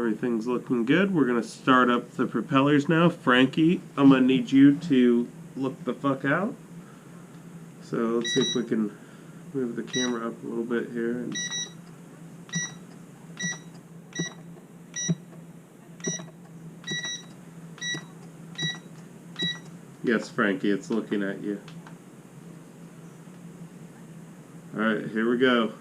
Everything's looking good. We're going to start up the propellers now. Frankie, I'm going to need you to look the fuck out. So let's see if we can move the camera up a little bit here. And yes, Frankie, it's looking at you. Alright, here we go.